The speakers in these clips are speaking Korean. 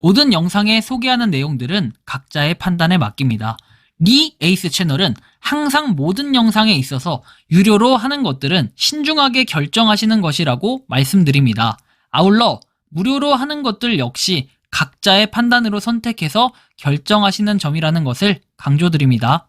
모든 영상에 소개하는 내용들은 각자의 판단에 맡깁니다. 리 에이스 채널은 항상 모든 영상에 있어서 유료로 하는 것들은 신중하게 결정하시는 것이라고 말씀드립니다. 아울러 무료로 하는 것들 역시 각자의 판단으로 선택해서 결정하시는 점이라는 것을 강조드립니다.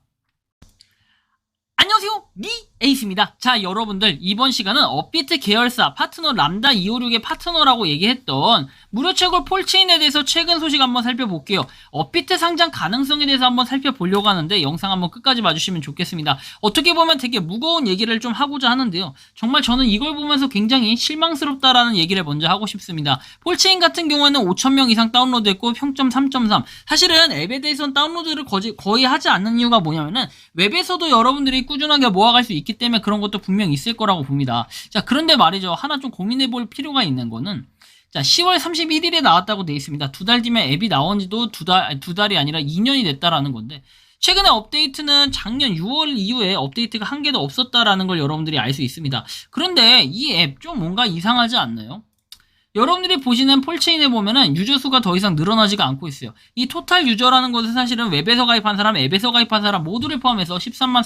안녕하세요, 리 에이스입니다. 자, 여러분들, 이번 시간은 업비트 계열사 파트너 람다 256의 파트너라고 얘기했던 무료 채굴 폴체인에 대해서 최근 소식 한번 살펴볼게요. 업비트 상장 가능성에 대해서 한번 살펴보려고 하는데 영상 한번 끝까지 봐주시면 좋겠습니다. 어떻게 보면 되게 무거운 얘기를 좀 하고자 하는데요. 정말 저는 이걸 보면서 굉장히 실망스럽다라는 얘기를 먼저 하고 싶습니다. 폴체인 같은 경우에는 5,000명 이상 다운로드했고 평점 3.3. 사실은 앱에 대해서는 다운로드를 거의 하지 않는 이유가 뭐냐면은 웹에서도 여러분들이 꾸준하게 모아갈 수 있기 때문에 그런 것도 분명 있을 거라고 봅니다. 자, 그런데 말이죠. 하나 좀 고민해 볼 필요가 있는 거는, 자, 10월 31일에 나왔다고 돼 있습니다. 두 달 뒤면 앱이 나온 지도 두 달이 아니라 2년이 됐다라는 건데, 최근에 업데이트는 작년 6월 이후에 업데이트가 한 개도 없었다라는 걸 여러분들이 알 수 있습니다. 그런데 이 앱 좀 뭔가 이상하지 않나요? 여러분들이 보시는 폴체인에 보면은 유저 수가 더 이상 늘어나지가 않고 있어요. 이 토탈 유저라는 것은 사실은 웹에서 가입한 사람, 앱에서 가입한 사람 모두를 포함해서 13만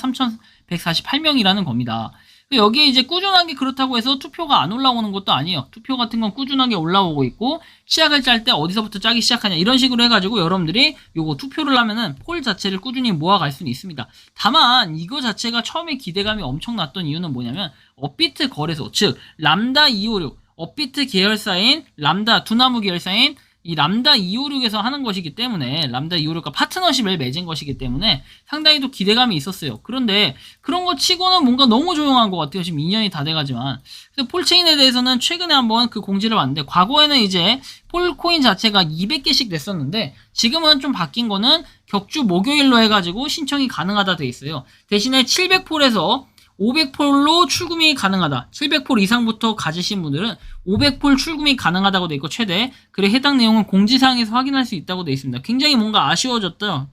3,148명이라는 겁니다. 여기에 이제 꾸준하게 그렇다고 해서 투표가 안 올라오는 것도 아니에요. 투표 같은 건 꾸준하게 올라오고 있고, 시작을 짤 때 어디서부터 짜기 시작하냐 이런 식으로 해가지고 여러분들이 요거 투표를 하면은 폴 자체를 꾸준히 모아갈 수는 있습니다. 다만 이거 자체가 처음에 기대감이 엄청 났던 이유는 뭐냐면, 업비트 거래소, 즉 람다 256, 업비트 계열사인 람다, 두나무 계열사인 이 람다 256에서 하는 것이기 때문에, 람다 256과 파트너십을 맺은 것이기 때문에 상당히 또 기대감이 있었어요. 그런데 그런 거 치고는 뭔가 너무 조용한 것 같아요. 지금 2년이 다 돼가지만. 그래서 폴체인에 대해서는 최근에 한번 그 공지를 봤는데, 과거에는 이제 폴코인 자체가 200개씩 됐었는데 지금은 좀 바뀐 거는 격주 목요일로 해가지고 신청이 가능하다 돼 있어요. 대신에 700폴에서 500폴로 출금이 가능하다. 700폴 이상부터 가지신 분들은 500폴 출금이 가능하다고 돼 있고, 최대. 그래, 해당 내용은 공지사항에서 확인할 수 있다고 돼 있습니다. 굉장히 뭔가 아쉬워졌죠.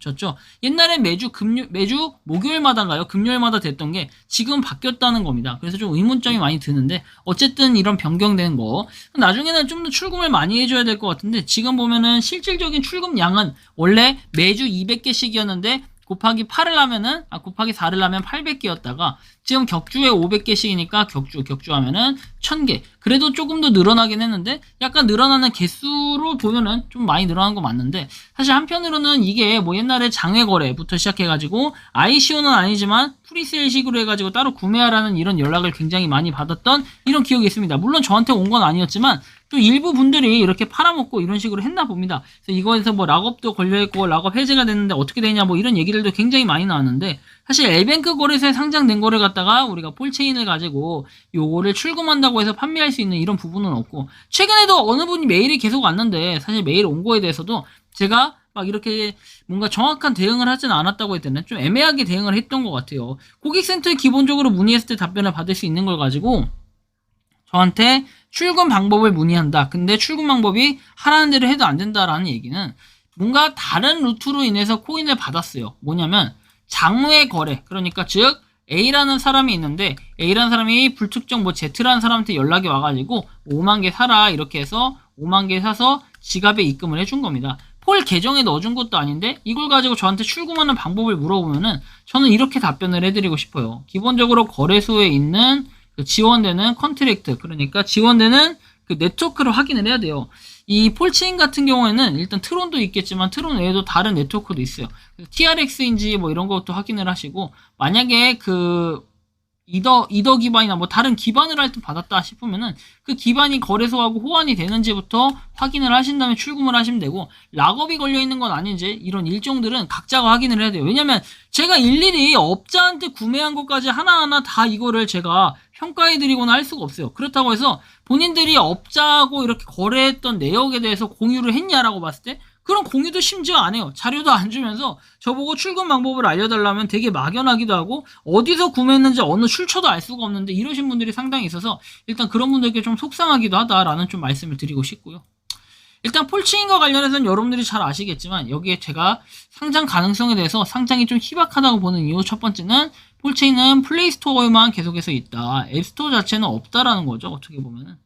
옛날에 매주 목요일마다인가요? 금요일마다 됐던 게 지금 바뀌었다는 겁니다. 그래서 좀 의문점이 많이 드는데, 어쨌든 이런 변경된 거. 나중에는 좀 더 출금을 많이 해줘야 될 것 같은데, 지금 보면은 실질적인 출금량은 원래 매주 200개씩이었는데, 곱하기 4를 하면 800개였다가 지금 격주에 500개씩이니까 격주하면은 1000개. 그래도 조금 더 늘어나긴 했는데, 약간 늘어나는 개수로 보면은 좀 많이 늘어난 거 맞는데, 사실 한편으로는 이게 뭐 옛날에 장외 거래부터 시작해가지고 ICO는 아니지만 프리세일식으로 해가지고 따로 구매하라는 이런 연락을 굉장히 많이 받았던 이런 기억이 있습니다. 물론 저한테 온 건 아니었지만 또 일부 분들이 이렇게 팔아먹고 이런 식으로 했나 봅니다. 그래서 이거에서 뭐 락업도 걸려있고 락업 해제가 됐는데 어떻게 되냐 뭐 이런 얘기들도 굉장히 많이 나왔는데, 사실 엘뱅크 거래소에 상장된 거를 갖다가 우리가 폴체인을 가지고 요거를 출금한다고 해서 판매할 수 있는 이런 부분은 없고, 최근에도 어느 분이 메일이 계속 왔는데, 사실 메일 온 거에 대해서도 제가 막 이렇게 뭔가 정확한 대응을 하지는 않았다고 했더니 좀 애매하게 대응을 했던 것 같아요. 고객센터에 기본적으로 문의했을 때 답변을 받을 수 있는 걸 가지고 저한테 출금 방법을 문의한다. 근데 출금 방법이 하라는 대로 해도 안 된다라는 얘기는 뭔가 다른 루트로 인해서 코인을 받았어요. 뭐냐면 장외 거래. 그러니까 즉 A라는 사람이 있는데, A라는 사람이 불특정 뭐 Z라는 사람한테 연락이 와가지고 5만 개 사라 이렇게 해서 5만 개 사서 지갑에 입금을 해준 겁니다. 폴 계정에 넣어준 것도 아닌데 이걸 가지고 저한테 출금하는 방법을 물어보면은 저는 이렇게 답변을 해드리고 싶어요. 기본적으로 거래소에 있는 그 지원되는 컨트랙트, 그러니까 지원되는 그 네트워크를 확인을 해야 돼요. 이 폴체인 같은 경우에는 일단 트론도 있겠지만 트론 외에도 다른 네트워크도 있어요. TRX인지 뭐 이런 것도 확인을 하시고, 만약에 그 이더 기반이나 뭐 다른 기반을 할 때 받았다 싶으면은 그 기반이 거래소하고 호환이 되는지부터 확인을 하신 다음에 출금을 하시면 되고, 락업이 걸려 있는 건 아닌지 이런 일정들은 각자가 확인을 해야 돼요. 왜냐면 제가 일일이 업자한테 구매한 것까지 하나하나 다 이거를 제가 평가해드리거나 할 수가 없어요. 그렇다고 해서 본인들이 업자하고 이렇게 거래했던 내역에 대해서 공유를 했냐라고 봤을 때 그런 공유도 심지어 안 해요. 자료도 안 주면서 저보고 출금 방법을 알려달라면 되게 막연하기도 하고, 어디서 구매했는지 어느 출처도 알 수가 없는데 이러신 분들이 상당히 있어서 일단 그런 분들께 좀 속상하기도 하다라는 좀 말씀을 드리고 싶고요. 일단 폴체인과 관련해서는 여러분들이 잘 아시겠지만, 여기에 제가 상장 가능성에 대해서 상장이 좀 희박하다고 보는 이유 첫 번째는, 폴체인은 플레이스토어에만 계속해서 있다. 앱스토어 자체는 없다라는 거죠. 어떻게 보면은.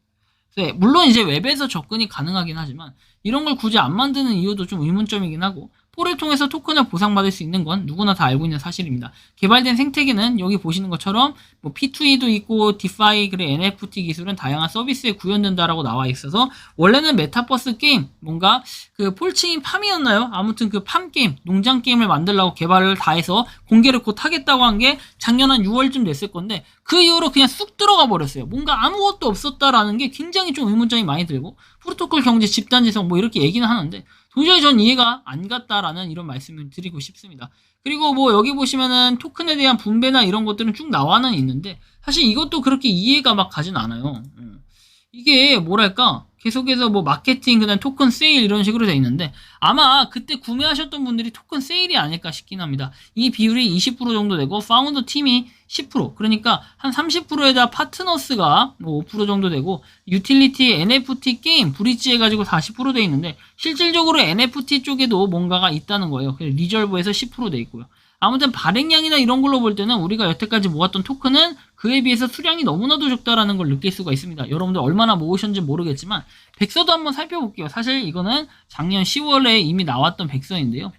네, 물론 이제 웹에서 접근이 가능하긴 하지만 이런 걸 굳이 안 만드는 이유도 좀 의문점이긴 하고, 폴을 통해서 토큰을 보상받을 수 있는 건 누구나 다 알고 있는 사실입니다. 개발된 생태계는 여기 보시는 것처럼 뭐 P2E도 있고 디파이 그리고 NFT 기술은 다양한 서비스에 구현된다라고 나와 있어서, 원래는 메타버스 게임 뭔가 그 폴치인 팜이었나요? 아무튼 그 팜 게임, 농장 게임을 만들려고 개발을 다 해서 공개를 곧 하겠다고 한 게 작년 한 6월쯤 됐을 건데, 그 이후로 그냥 쑥 들어가 버렸어요. 뭔가 아무것도 없었다라는 게 굉장히 좀 의문점이 많이 들고, 프로토콜 경제 집단지성 뭐 이렇게 얘기는 하는데 도저히 전 이해가 안 갔다라는 이런 말씀을 드리고 싶습니다. 그리고 뭐 여기 보시면은 토큰에 대한 분배나 이런 것들은 쭉 나와는 있는데 사실 이것도 그렇게 이해가 막 가진 않아요. 이게 뭐랄까, 계속해서 뭐 마케팅 그다음 토큰 세일 이런 식으로 돼 있는데 아마 그때 구매하셨던 분들이 토큰 세일이 아닐까 싶긴 합니다. 이 비율이 20% 정도 되고 파운더 팀이 10%, 그러니까 한 30%에다 파트너스가 뭐 5% 정도 되고, 유틸리티 NFT 게임 브릿지 해가지고 40% 돼 있는데 실질적으로 NFT 쪽에도 뭔가가 있다는 거예요. 그래서 리저브에서 10% 돼 있고요. 아무튼 발행량이나 이런 걸로 볼 때는 우리가 여태까지 모았던 토큰은 그에 비해서 수량이 너무나도 적다라는 걸 느낄 수가 있습니다. 여러분들 얼마나 모으셨는지 모르겠지만 백서도 한번 살펴볼게요. 사실 이거는 작년 10월에 이미 나왔던 백서인데요.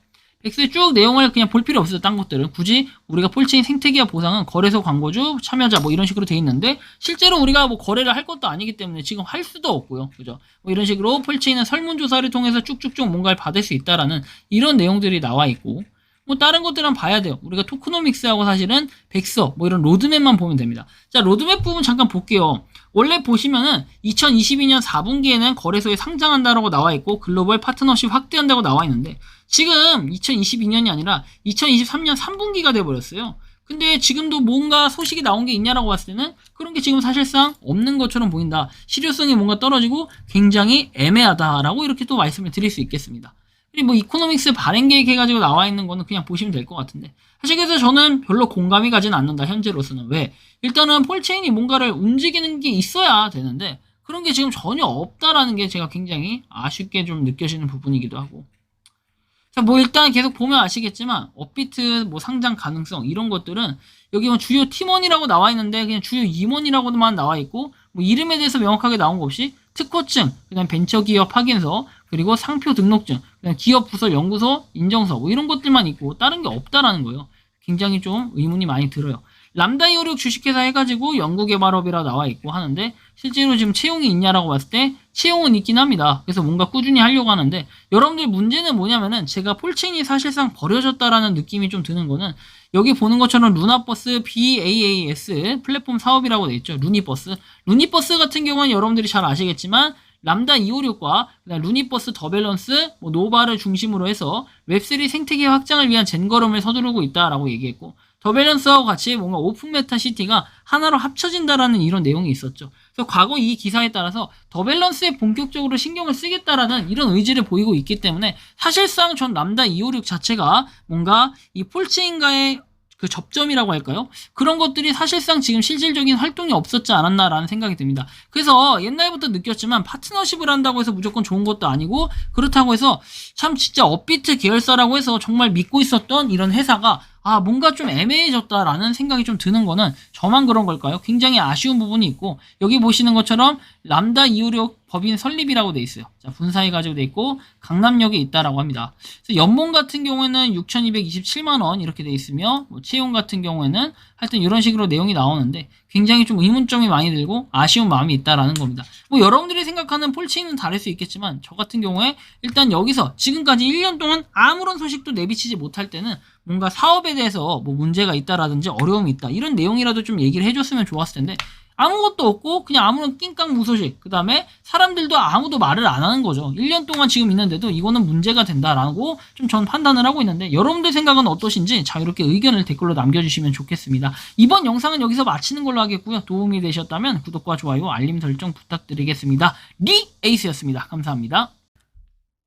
백서의 쭉 내용을 그냥 볼 필요 없어요. 딴 것들은 굳이 우리가 폴체인 생태계와 보상은 거래소 광고주 참여자 뭐 이런 식으로 돼 있는데, 실제로 우리가 뭐 거래를 할 것도 아니기 때문에 지금 할 수도 없고요. 그죠? 뭐 이런 식으로 폴체인은 설문조사를 통해서 쭉쭉쭉 뭔가를 받을 수 있다라는 이런 내용들이 나와 있고, 뭐 다른 것들은 봐야 돼요. 우리가 토크노믹스하고 사실은 백서 뭐 이런 로드맵만 보면 됩니다. 자, 로드맵 부분 잠깐 볼게요. 원래 보시면은 2022년 4분기에는 거래소에 상장한다라고 나와 있고 글로벌 파트너십 확대한다고 나와 있는데, 지금 2022년이 아니라 2023년 3분기가 돼버렸어요. 근데 지금도 뭔가 소식이 나온 게 있냐라고 봤을 때는 그런 게 지금 사실상 없는 것처럼 보인다. 실효성이 뭔가 떨어지고 굉장히 애매하다라고 이렇게 또 말씀을 드릴 수 있겠습니다. 그리고 뭐 이코노믹스 발행 계획 해가지고 나와 있는 거는 그냥 보시면 될 것 같은데, 사실 그래서 저는 별로 공감이 가진 않는다, 현재로서는. 왜? 일단은 폴체인이 뭔가를 움직이는 게 있어야 되는데 그런 게 지금 전혀 없다라는 게 제가 굉장히 아쉽게 좀 느껴지는 부분이기도 하고. 자, 뭐 일단 계속 보면 아시겠지만 업비트 뭐 상장 가능성 이런 것들은 여기 뭐 주요 팀원이라고 나와 있는데 그냥 주요 임원이라고만 나와 있고, 뭐 이름에 대해서 명확하게 나온 거 없이 특허증, 그다음 벤처기업 확인서, 그리고 상표 등록증, 그다음 기업 부설 연구소 인정서 뭐 이런 것들만 있고 다른 게 없다라는 거예요. 굉장히 좀 의문이 많이 들어요. 람다 256 주식회사 해가지고 연구개발업이라 나와 있고 하는데 실제로 지금 채용이 있냐라고 봤을 때 채용은 있긴 합니다. 그래서 뭔가 꾸준히 하려고 하는데, 여러분들 문제는 뭐냐면은 제가 폴체인이 사실상 버려졌다라는 느낌이 좀 드는 거는, 여기 보는 것처럼 루나버스 BAAS 플랫폼 사업이라고 돼 있죠. 루니버스 같은 경우는 여러분들이 잘 아시겠지만 람다 256과 루니버스 더 밸런스, 뭐 노바를 중심으로 해서 웹3 생태계 확장을 위한 젠걸음을 서두르고 있다라고 얘기했고, 더 밸런스하고 같이 뭔가 오픈 메타 시티가 하나로 합쳐진다라는 이런 내용이 있었죠. 그래서 과거 이 기사에 따라서 더 밸런스에 본격적으로 신경을 쓰겠다라는 이런 의지를 보이고 있기 때문에 사실상 전 람다 256 자체가 뭔가 이 폴체인과의 그 접점이라고 할까요? 그런 것들이 사실상 지금 실질적인 활동이 없었지 않았나라는 생각이 듭니다. 그래서 옛날부터 느꼈지만 파트너십을 한다고 해서 무조건 좋은 것도 아니고, 그렇다고 해서 참 진짜 업비트 계열사라고 해서 정말 믿고 있었던 이런 회사가 뭔가 좀 애매해졌다라는 생각이 좀 드는 거는 저만 그런 걸까요? 굉장히 아쉬운 부분이 있고, 여기 보시는 것처럼 람다 256 법인 설립이라고 돼 있어요. 자, 분사해가지고 돼 있고 강남역에 있다라고 합니다. 그래서 연봉 같은 경우에는 6,227만원 이렇게 돼 있으며, 뭐 채용 같은 경우에는 하여튼 이런 식으로 내용이 나오는데 굉장히 좀 의문점이 많이 들고 아쉬운 마음이 있다라는 겁니다. 뭐 여러분들이 생각하는 폴체인은 다를 수 있겠지만 저 같은 경우에 일단 여기서 지금까지 1년 동안 아무런 소식도 내비치지 못할 때는 뭔가 사업에 대해서 뭐 문제가 있다라든지 어려움이 있다 이런 내용이라도 좀 얘기를 해줬으면 좋았을 텐데, 아무것도 없고 그냥 아무런 낑깡 무소식, 그 다음에 사람들도 아무도 말을 안 하는 거죠. 1년 동안 지금 있는데도 이거는 문제가 된다라고 좀 전 판단을 하고 있는데, 여러분들 생각은 어떠신지 자유롭게 의견을 댓글로 남겨주시면 좋겠습니다. 이번 영상은 여기서 마치는 걸로 하겠고요. 도움이 되셨다면 구독과 좋아요, 알림 설정 부탁드리겠습니다. 에이스였습니다. 감사합니다.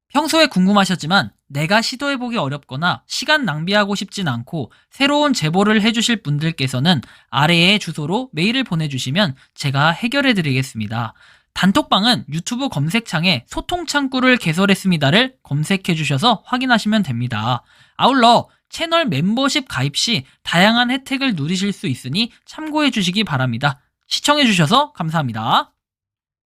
평소에 궁금하셨지만 내가 시도해보기 어렵거나 시간 낭비하고 싶진 않고 새로운 제보를 해주실 분들께서는 아래의 주소로 메일을 보내주시면 제가 해결해드리겠습니다. 단톡방은 유튜브 검색창에 소통창구를 개설했습니다를 검색해주셔서 확인하시면 됩니다. 아울러 채널 멤버십 가입 시 다양한 혜택을 누리실 수 있으니 참고해주시기 바랍니다. 시청해주셔서 감사합니다.